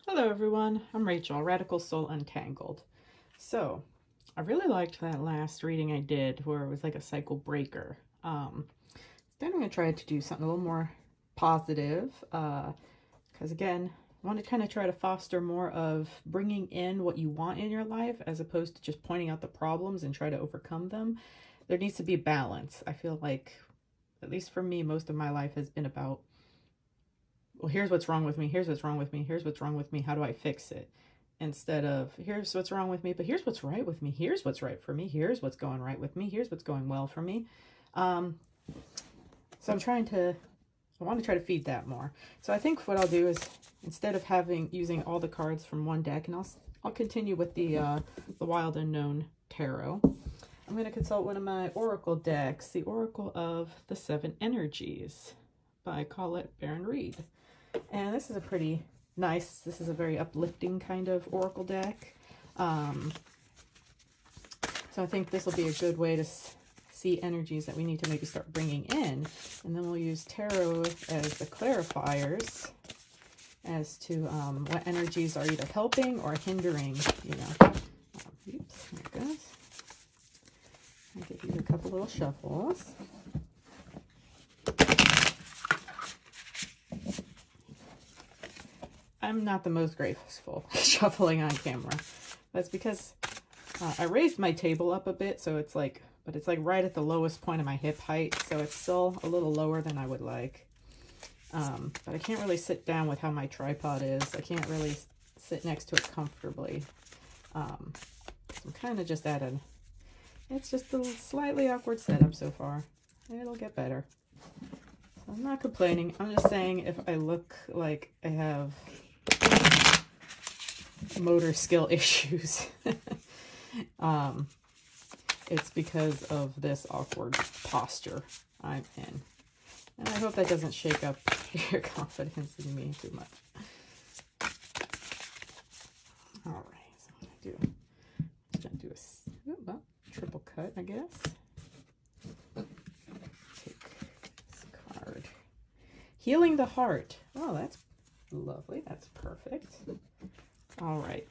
Hello everyone, I'm Rachel, Radical Soul Untangled. So, I really liked that last reading I did where it was like a cycle breaker. Then I'm going to try to do something a little more positive because again, I want to kind of try to foster more of bringing in what you want in your life as opposed to just pointing out the problems and try to overcome them. There needs to be balance. I feel like, at least for me, most of my life has been about, well, here's what's wrong with me, here's what's wrong with me, here's what's wrong with me, how do I fix it? Instead of, here's what's wrong with me, but here's what's right with me, here's what's right for me, here's what's going right with me, here's what's going well for me. So I want to try to feed that more. So I think what I'll do is, instead of using all the cards from one deck, and I'll continue with the Wild Unknown Tarot, I'm going to consult one of my Oracle decks, the Oracle of the Seven Energies by Colette Baron-Reid. And this is a pretty nice, this is a very uplifting kind of oracle deck. So I think this will be a good way to see energies that we need to maybe start bringing in. And then we'll use tarot as the clarifiers as to what energies are either helping or hindering, you know. Oops, there it goes. I'll give you a couple little shuffles. I'm not the most graceful shuffling on camera. That's because I raised my table up a bit, so it's like, but it's like right at the lowest point of my hip height, so it's still a little lower than I would like. But I can't really sit down with how my tripod is. I can't really sit next to it comfortably. So I'm kind of just it's just a slightly awkward setup so far. It'll get better. So I'm not complaining. I'm just saying if I look like I have motor skill issues, it's because of this awkward posture I'm in. And I hope that doesn't shake up your confidence in me too much. All right, so what I do, I'm just going to do a triple cut, I guess. Take this card. Healing the Heart. Oh, that's lovely. That's perfect. All right.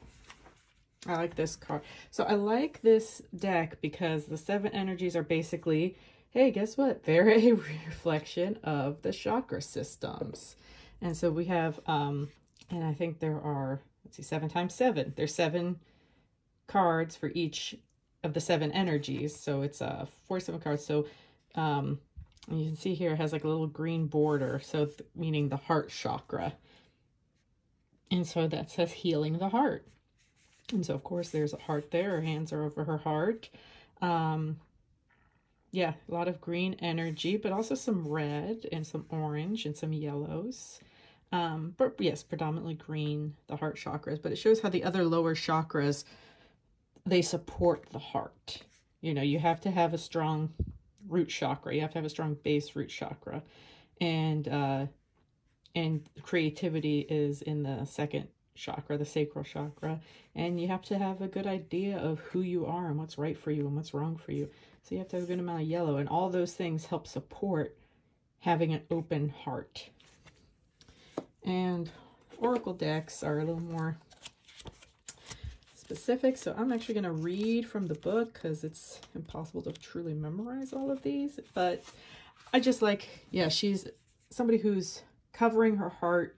I like this card. So I like this deck because the seven energies are basically, hey, guess what? They're a reflection of the chakra systems. And so we have, and I think there are, let's see, 7 times 7. There's 7 cards for each of the 7 energies. So it's 47 cards. So and you can see here it has like a little green border. So meaning the heart chakra. And so that says healing the heart. And so, of course, there's a heart there. Her hands are over her heart. Yeah, a lot of green energy, but also some red and some orange and some yellows. But yes, predominantly green, the heart chakras. But it shows how the other lower chakras, they support the heart. You know, you have to have a strong root chakra. You have to have a strong base root chakra. And creativity is in the second chakra, the sacral chakra, and you have to have a good idea of who you are and what's right for you and what's wrong for you. So you have to have a good amount of yellow, and all those things help support having an open heart. And oracle decks are a little more specific, so I'm actually going to read from the book because it's impossible to truly memorize all of these, but I just like, yeah, she's somebody who's covering her heart,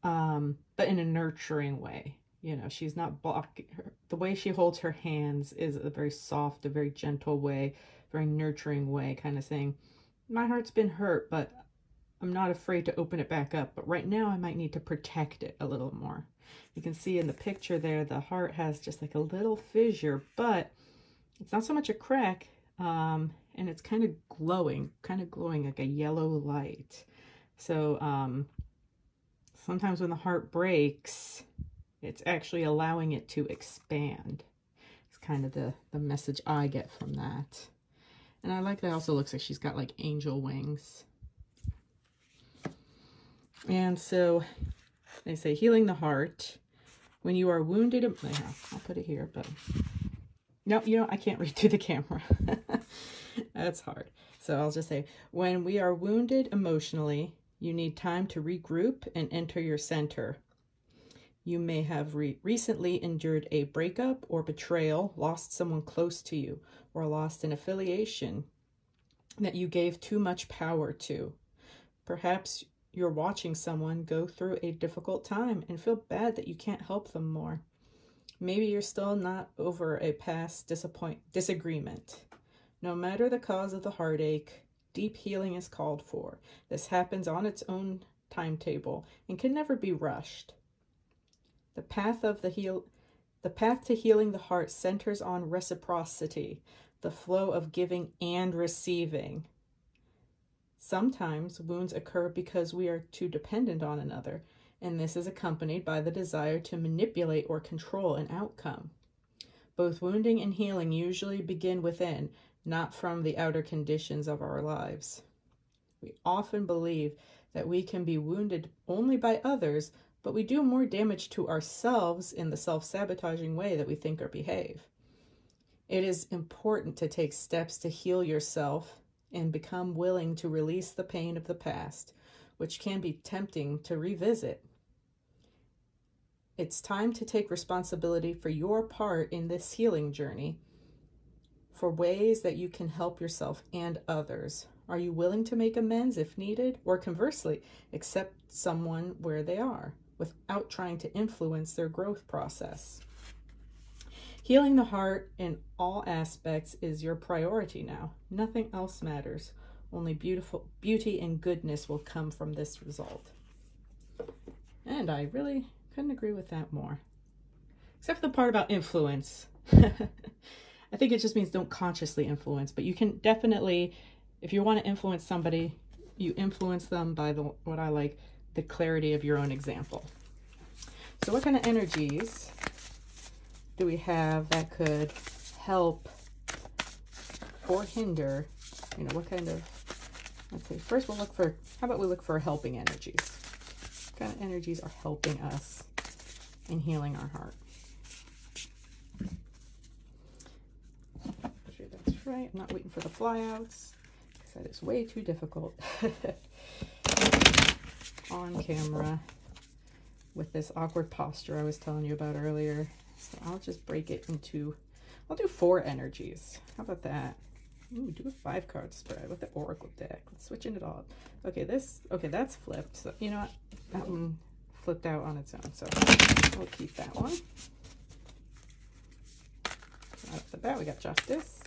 but in a nurturing way. You know, she's not blocking her. The way she holds her hands is a very soft, a very gentle way, very nurturing way, kind of saying, my heart's been hurt, but I'm not afraid to open it back up. But right now I might need to protect it a little more. You can see in the picture there, the heart has just like a little fissure, but it's not so much a crack, and it's kind of glowing like a yellow light. So sometimes when the heart breaks, it's actually allowing it to expand. It's kind of the message I get from that. And I like that. It also looks like she's got like angel wings. And so they say healing the heart. When you are wounded, I'll put it here, but no, you know, I can't read through the camera. That's hard. So I'll just say, when we are wounded emotionally, you need time to regroup and enter your center. You may have recently endured a breakup or betrayal, lost someone close to you, or lost an affiliation that you gave too much power to. Perhaps you're watching someone go through a difficult time and feel bad that you can't help them more. Maybe you're still not over a past disagreement. No matter the cause of the heartache, deep healing is called for. This happens on its own timetable and can never be rushed. The path to healing the heart centers on reciprocity, the flow of giving and receiving. Sometimes wounds occur because we are too dependent on another, and this is accompanied by the desire to manipulate or control an outcome. Both wounding and healing usually begin within, not from the outer conditions of our lives. We often believe that we can be wounded only by others, but we do more damage to ourselves in the self-sabotaging way that we think or behave. It is important to take steps to heal yourself and become willing to release the pain of the past, which can be tempting to revisit. It's time to take responsibility for your part in this healing journey, for ways that you can help yourself and others. Are you willing to make amends if needed, or conversely, accept someone where they are without trying to influence their growth process? Healing the heart in all aspects is your priority now. Nothing else matters. Only beauty and goodness will come from this result. And I really couldn't agree with that more. Except for the part about influence. I think it just means don't consciously influence, but you can definitely, if you want to influence somebody, you influence them by what I like, the clarity of your own example. So what kind of energies do we have that could help or hinder? You know, what kind of, let's see, first we'll look for, how about we look for helping energies? What kind of energies are helping us in healing our heart? That's right, I'm not waiting for the flyouts, because that is way too difficult on camera with this awkward posture I was telling you about earlier. So I'll just break it into, I'll do 4 energies. How about that? Ooh, do a 5-card spread with the Oracle deck. Let's switch it all. Okay, that's flipped. So you know what? That one flipped out on its own. So we'll keep that one. Right off the bat, we got Justice.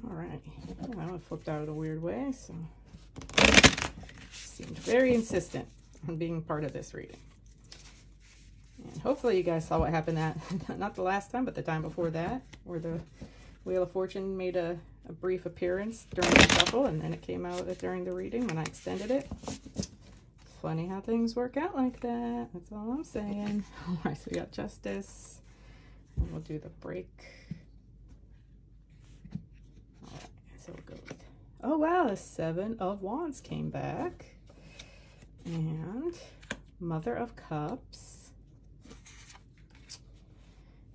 All right. Well, that one flipped out in a weird way, so seemed very insistent on being part of this reading. And hopefully you guys saw what happened not the last time, but the time before that, where the Wheel of Fortune made a brief appearance during the shuffle, and then it came out during the reading when I extended it. It's funny how things work out like that. That's all I'm saying. All right, so we got Justice, and we'll do the break. All right, so we'll go with, oh wow, the 7 of Wands came back. And Mother of Cups.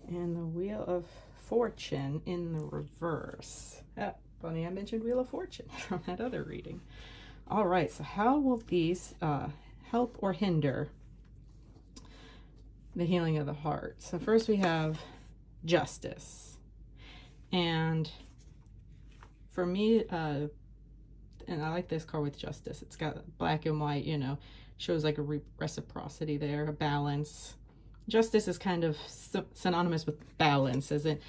And the Wheel of Fortune in the reverse. Ah, funny I mentioned Wheel of Fortune from that other reading. All right, so how will these help or hinder the healing of the heart? So first we have Justice. And for me, and I like this card with Justice. It's got black and white, you know, shows like a reciprocity there, a balance. Justice is kind of synonymous with balance, as in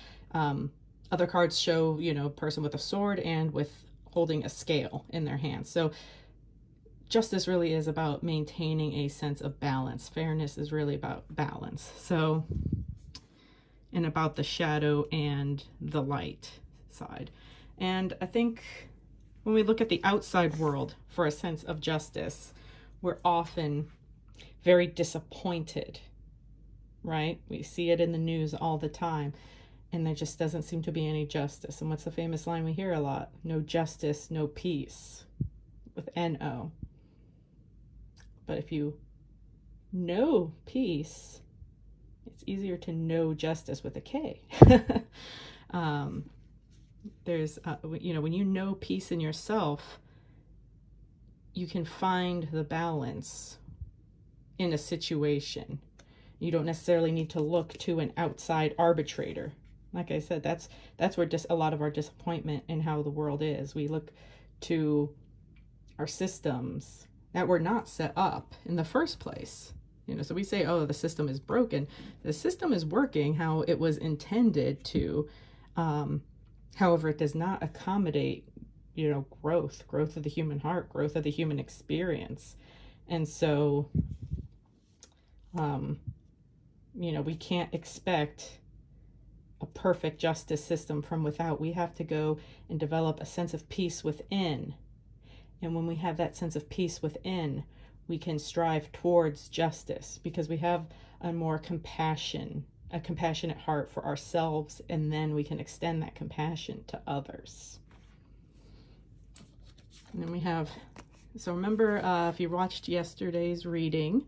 other cards show, you know, a person with a sword and with holding a scale in their hand. So Justice really is about maintaining a sense of balance. Fairness is really about balance. So, and about the shadow and the light side. And I think when we look at the outside world for a sense of justice, we're often very disappointed, right? We see it in the news all the time, and there just doesn't seem to be any justice. And what's the famous line we hear a lot? No justice, no peace, with N-O. But if you know peace, it's easier to know justice with a K. There's, you know, when you know peace in yourself, you can find the balance in a situation. You don't necessarily need to look to an outside arbitrator. Like I said, that's where just a lot of our disappointment in how the world is. We look to our systems that were not set up in the first place. You know, so we say, oh, the system is broken. The system is working how it was intended to. However, it does not accommodate, you know, growth of the human heart, growth of the human experience. And so, you know, we can't expect a perfect justice system from without. We have to go and develop a sense of peace within. And when we have that sense of peace within, we can strive towards justice because we have a more compassionate heart for ourselves, and then we can extend that compassion to others. And then we have, so remember, if you watched yesterday's reading,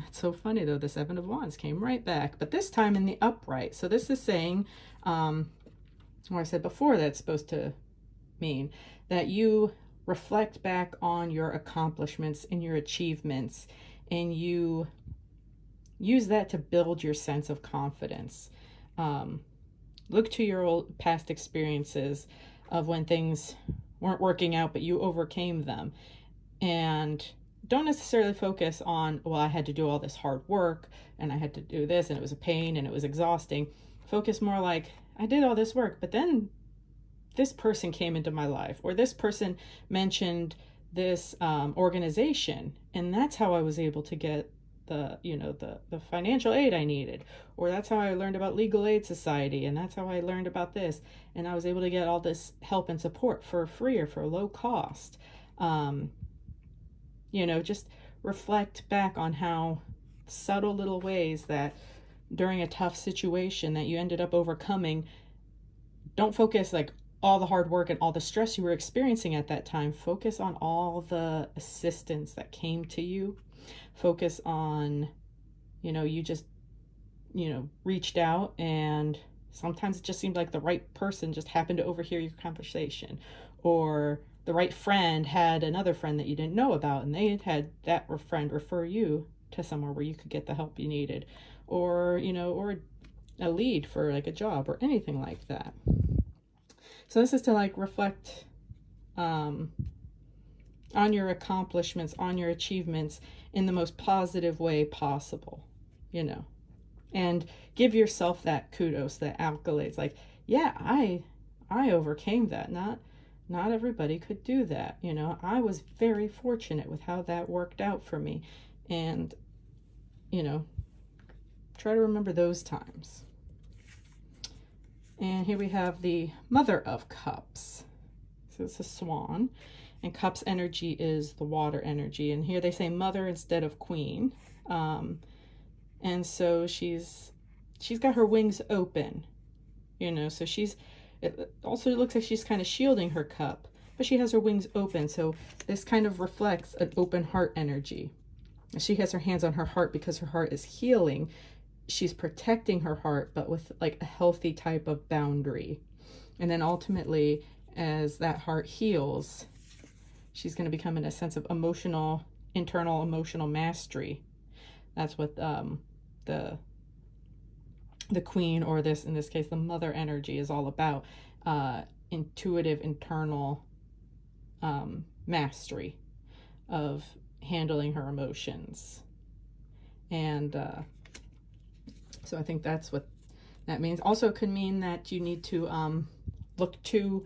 it's so funny though, the Seven of Wands came right back, but this time in the upright. So this is saying, what I said before, that's supposed to mean that you reflect back on your accomplishments and your achievements, and you use that to build your sense of confidence. Look to your old past experiences of when things weren't working out, but you overcame them. And don't necessarily focus on, well, I had to do all this hard work and I had to do this and it was a pain and it was exhausting. Focus more like, I did all this work, but then this person came into my life, or this person mentioned this organization, and that's how I was able to get the, you know, the financial aid I needed, or that's how I learned about Legal Aid Society, and that's how I learned about this, and I was able to get all this help and support for free or for low cost. You know, just reflect back on how subtle little ways that during a tough situation that you ended up overcoming. Don't focus like all the hard work and all the stress you were experiencing at that time. Focus on all the assistance that came to you. Focus on, you know, you just, you know, reached out, and sometimes it just seemed like the right person just happened to overhear your conversation, or the right friend had another friend that you didn't know about, and they had that friend refer you to somewhere where you could get the help you needed, or, you know, or a lead for like a job or anything like that. So this is to like reflect on your accomplishments, on your achievements in the most positive way possible, you know, and give yourself that kudos, that accolades. Like, yeah, I overcame that. Not everybody could do that. You know, I was very fortunate with how that worked out for me. And, you know, try to remember those times. And here we have the Mother of Cups. So it's a swan, and Cups energy is the water energy. And here they say mother instead of queen. And so she's got her wings open, you know, so it also looks like she's kind of shielding her cup, but she has her wings open. So this kind of reflects an open heart energy. She has her hands on her heart because her heart is healing. She's protecting her heart, but with like a healthy type of boundary. And then ultimately, as that heart heals, she's going to become in a sense of internal emotional mastery. That's what the queen, or this, in this case, the mother energy, is all about. Intuitive internal mastery of handling her emotions. And so I think that's what that means. Also, it could mean that you need to look to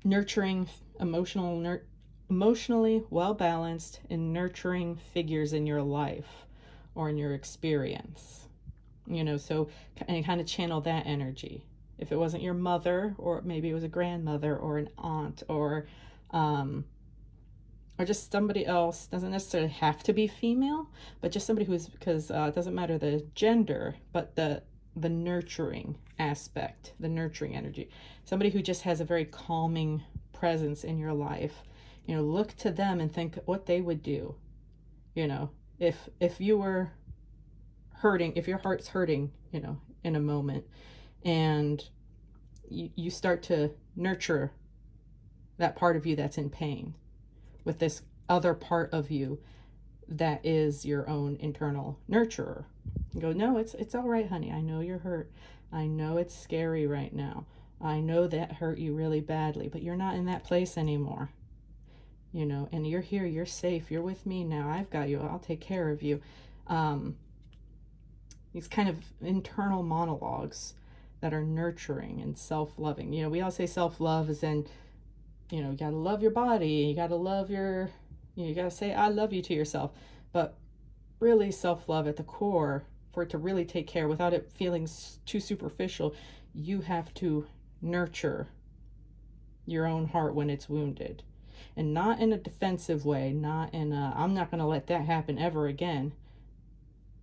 nurturing, emotionally well-balanced and nurturing figures in your life or in your experience. You know, so and kind of channel that energy. If it wasn't your mother, or maybe it was a grandmother or an aunt, or just somebody else, doesn't necessarily have to be female, but just somebody who's, because it doesn't matter the gender, but the nurturing aspect, the nurturing energy. Somebody who just has a very calming presence in your life. You know, look to them and think what they would do. You know, if you were hurting, if your heart's hurting, you know, in a moment, And you start to nurture that part of you that's in pain with this other part of you that is your own internal nurturer. You go, no, it's all right, honey. I know you're hurt. I know it's scary right now. I know that hurt you really badly, but you're not in that place anymore. You know, and you're here, you're safe, you're with me now. I've got you. I'll take care of you. These kind of internal monologues that are nurturing and self-loving. You know, we all say self-love is in, you know, you got to love your body. You got to love your, you got to say, I love you to yourself. But really self-love at the core, for it to really take care without it feeling too superficial, you have to nurture your own heart when it's wounded. And not in a defensive way, not in a, I'm not going to let that happen ever again.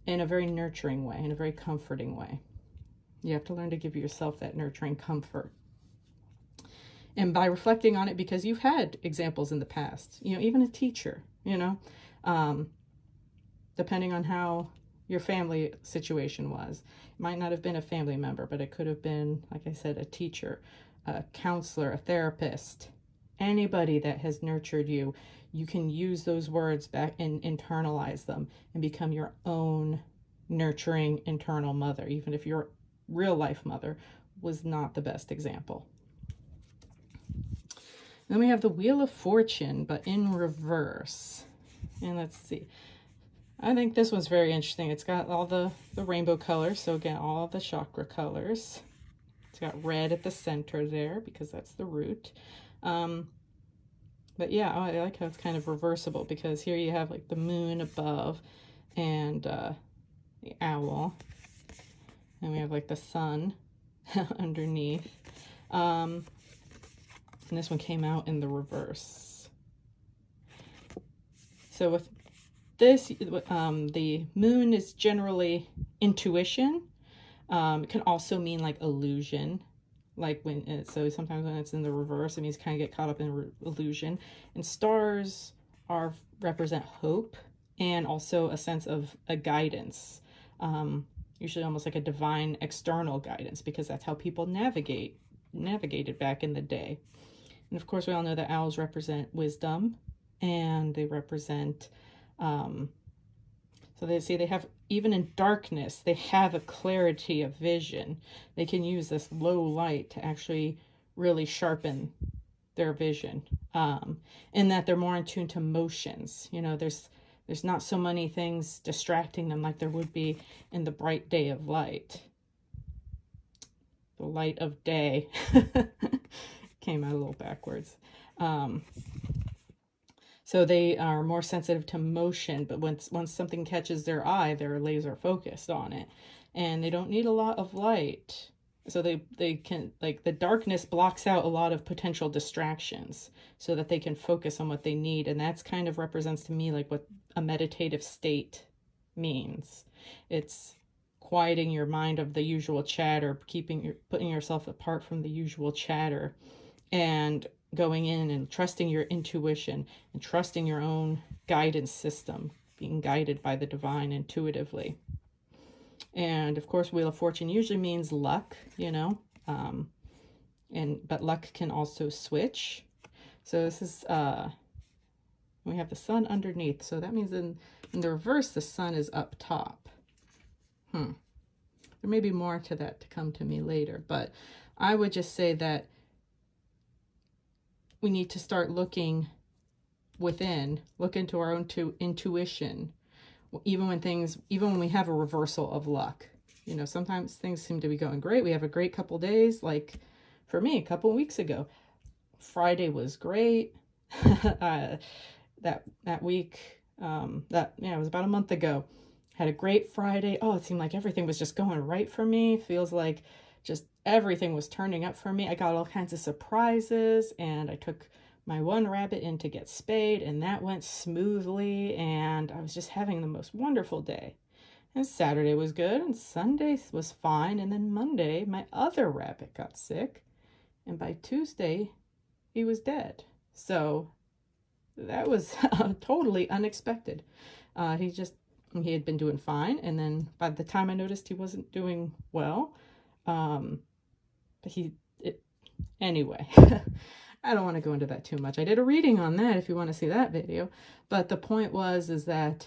In a very nurturing way, in a very comforting way. You have to learn to give yourself that nurturing comfort. And by reflecting on it, because you've had examples in the past, you know, even a teacher, you know, depending on how your family situation was. It might not have been a family member, but it could have been, like I said, a teacher, a counselor, a therapist, anybody that has nurtured you. You can use those words back and internalize them and become your own nurturing internal mother, even if your real life mother was not the best example. Then we have the Wheel of Fortune, but in reverse. And let's see. I think this one's very interesting. It's got all the rainbow colors. So again, all the chakra colors. It's got red at the center there because that's the root. But yeah, I like how it's kind of reversible, because here you have like the moon above and the owl. And we have like the sun underneath. And this one came out in the reverse. So with this, the moon is generally intuition. It can also mean like illusion. Like when, so sometimes when it's in the reverse, it means kind of get caught up in illusion. And stars represent hope and also a sense of a guidance. Usually almost like a divine external guidance, because that's how people navigated back in the day. And of course, we all know that owls represent wisdom, and they represent, so they say they have, even in darkness, they have a clarity of vision. They can use this low light to actually really sharpen their vision, in that they're more in tune to motions. You know, there's not so many things distracting them like there would be in the bright day of light. The light of day. Came out a little backwards. So they are more sensitive to motion, but once something catches their eye, they're laser focused on it. And they don't need a lot of light. So they can, like, the darkness blocks out a lot of potential distractions so that they can focus on what they need. And that's kind of represents to me like what a meditative state means. It's quieting your mind of the usual chatter, putting yourself apart from the usual chatter, and going in and trusting your intuition and trusting your own guidance system, being guided by the divine intuitively. And of course, Wheel of Fortune usually means luck, you know, but luck can also switch. So this is, we have the sun underneath. So that means in the reverse, the sun is up top. There may be more to that to come to me later, but I would just say that we need to start looking within, look into our own intuition, even when we have a reversal of luck. You know, sometimes things seem to be going great. We have a great couple days, like for me, a couple weeks ago. Friday was great. that week, it was about a month ago. Had a great Friday. Oh, it seemed like everything was just going right for me. Feels like just everything was turning up for me. I got all kinds of surprises, and I took my one rabbit in to get spayed, and that went smoothly, and I was just having the most wonderful day. And Saturday was good, and Sunday was fine, and then Monday, my other rabbit got sick, and by Tuesday, he was dead. So that was totally unexpected. He had been doing fine, and then by the time I noticed he wasn't doing well, But anyway, I don't want to go into that too much. I did a reading on that if you want to see that video. But the point was, is that's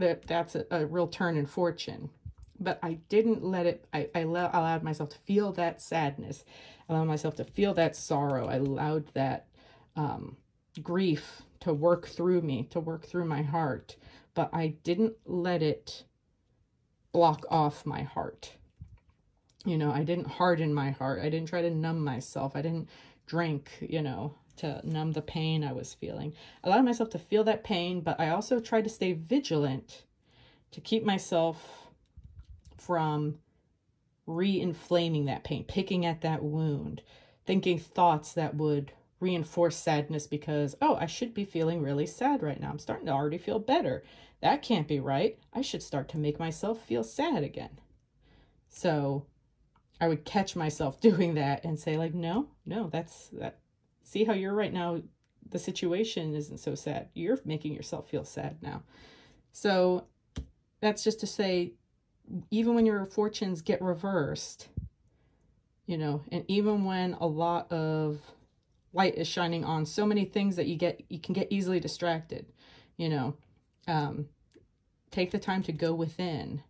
a real turn in fortune. But I didn't let it, I allowed myself to feel that sadness. I allowed myself to feel that sorrow. I allowed that grief to work through me, to work through my heart. But I didn't let it block off my heart. You know, I didn't harden my heart. I didn't try to numb myself. I didn't drink, you know, to numb the pain I was feeling. I allowed myself to feel that pain, but I also tried to stay vigilant to keep myself from re-inflaming that pain, picking at that wound, thinking thoughts that would reinforce sadness because, oh, I should be feeling really sad right now. I'm starting to already feel better. That can't be right. I should start to make myself feel sad again. So I would catch myself doing that and say like, no, that's that. See how you're right now. The situation isn't so sad. You're making yourself feel sad now. So that's just to say, even when your fortunes get reversed, you know, and even when a lot of light is shining on so many things that you can get easily distracted, you know, take the time to go within,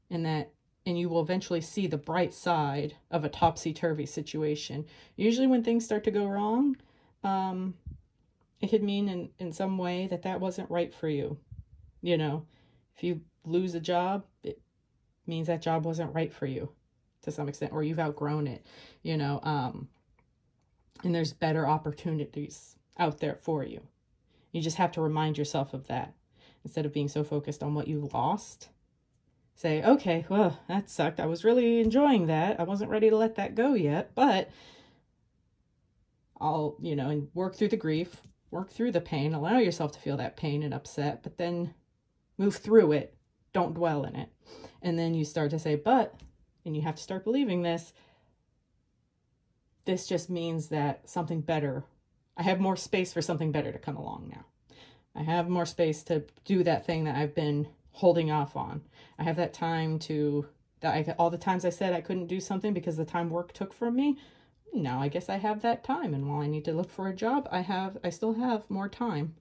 and you will eventually see the bright side of a topsy-turvy situation. Usually when things start to go wrong, it could mean in some way that wasn't right for you. You know, if you lose a job, it means that job wasn't right for you to some extent, or you've outgrown it, you know, and there's better opportunities out there for you. You just have to remind yourself of that instead of being so focused on what you lost. Say, okay, well, that sucked. I was really enjoying that. I wasn't ready to let that go yet, but I'll, you know, and work through the grief, work through the pain, allow yourself to feel that pain and upset, but then move through it. Don't dwell in it. And then you start to say, and you have to start believing this just means that something better, I have more space for something better to come along now. I have more space to do that thing that I've been holding off on. I have that time all the times I said I couldn't do something because the time work took from me, now I guess I have that time. And while I need to look for a job, I still have more time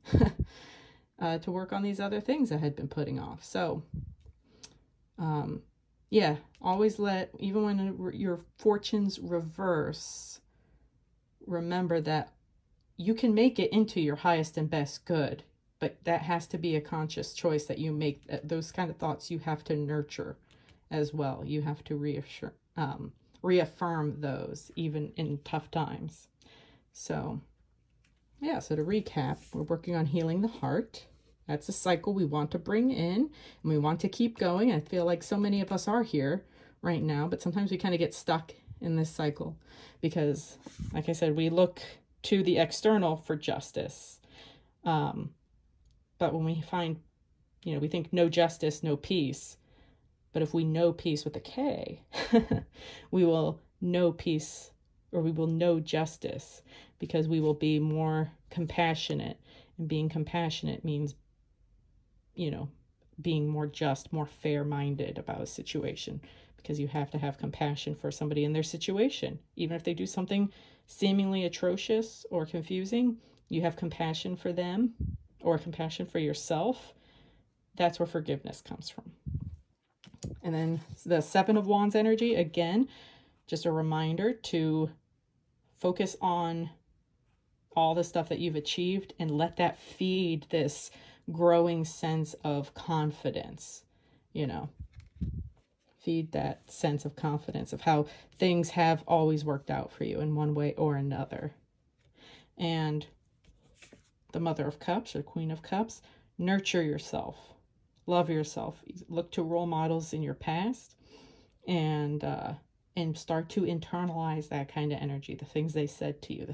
to work on these other things I had been putting off. So, yeah, always even when your fortunes reverse, remember that you can make it into your highest and best good. But that has to be a conscious choice that you make. Those kind of thoughts you have to nurture as well. You have to reaffirm those even in tough times. So, yeah, so to recap, we're working on healing the heart. That's a cycle we want to bring in, and we want to keep going. I feel like so many of us are here right now, but sometimes we kind of get stuck in this cycle because, like I said, we look to the external for justice. But when we find, you know, we think no justice, no peace. But if we know peace with a K, we will know peace, or we will know justice, because we will be more compassionate. And being compassionate means, you know, being more just, more fair-minded about a situation, because you have to have compassion for somebody in their situation. Even if they do something seemingly atrocious or confusing, you have compassion for them, or compassion for yourself. That's where forgiveness comes from. And then the Seven of Wands energy, again, just a reminder to focus on all the stuff that you've achieved and let that feed this growing sense of confidence, you know. Feed that sense of confidence of how things have always worked out for you in one way or another. And the Mother of Cups or Queen of Cups, nurture yourself, love yourself, look to role models in your past, and start to internalize that kind of energy, the things they said to you,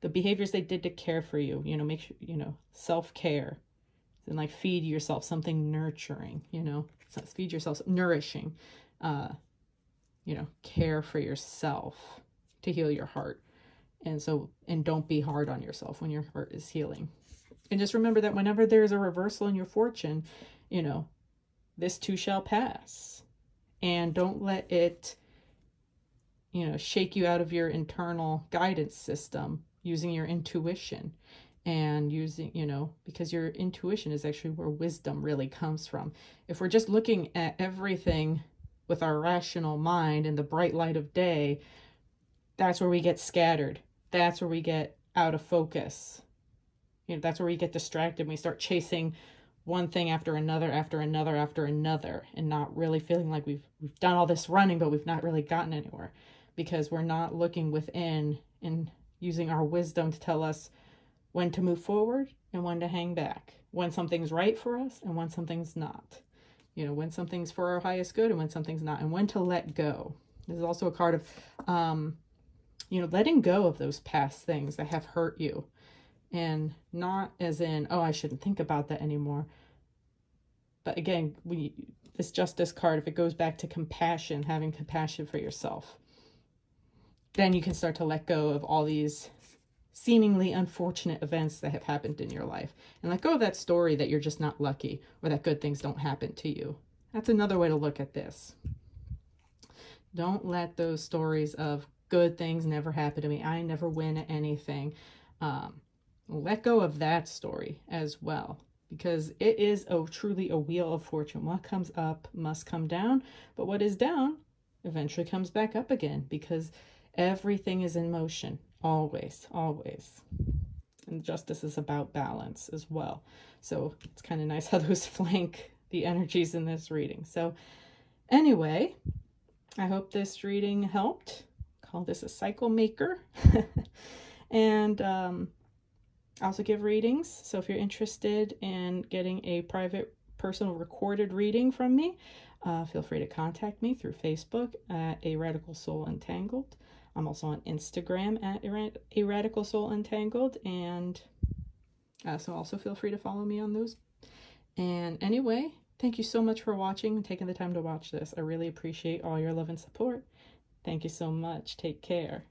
the behaviors they did to care for you, you know, make sure, you know, self-care, and like feed yourself something nurturing, you know, feed yourself nourishing, you know, care for yourself to heal your heart. And don't be hard on yourself when your heart is healing. And just remember that whenever there's a reversal in your fortune, you know, this too shall pass. and don't let it, you know, shake you out of your internal guidance system using your intuition and using, you know, because your intuition is actually where wisdom really comes from. If we're just looking at everything with our rational mind in the bright light of day, that's where we get scattered. That's where we get out of focus. You know, that's where we get distracted. We start chasing one thing after another, after another, after another, and not really feeling like we've done all this running, but we've not really gotten anywhere because we're not looking within and using our wisdom to tell us when to move forward and when to hang back, when something's right for us and when something's not. You know, when something's for our highest good and when something's not, and when to let go. This is also a card of, you know, letting go of those past things that have hurt you. And not as in, oh, I shouldn't think about that anymore. But again, this Justice card, if it goes back to compassion, having compassion for yourself, then you can start to let go of all these seemingly unfortunate events that have happened in your life. And let go of that story that you're just not lucky or that good things don't happen to you. That's another way to look at this. Don't let those stories of good things never happen to me, I never win at anything, let go of that story as well, because it is truly a wheel of fortune. What comes up must come down, but what is down eventually comes back up again, because everything is in motion, always, always. And justice is about balance as well. So it's kind of nice how those flank the energies in this reading. So anyway, I hope this reading helped. Call this a cycle maker. And I also give readings, so if you're interested in getting a private personal recorded reading from me, feel free to contact me through Facebook at A Radical Soul Untangled. I'm also on Instagram at A Radical Soul Untangled, and so also feel free to follow me on those. And anyway, thank you so much for watching and taking the time to watch this. I really appreciate all your love and support. Thank you so much. Take care.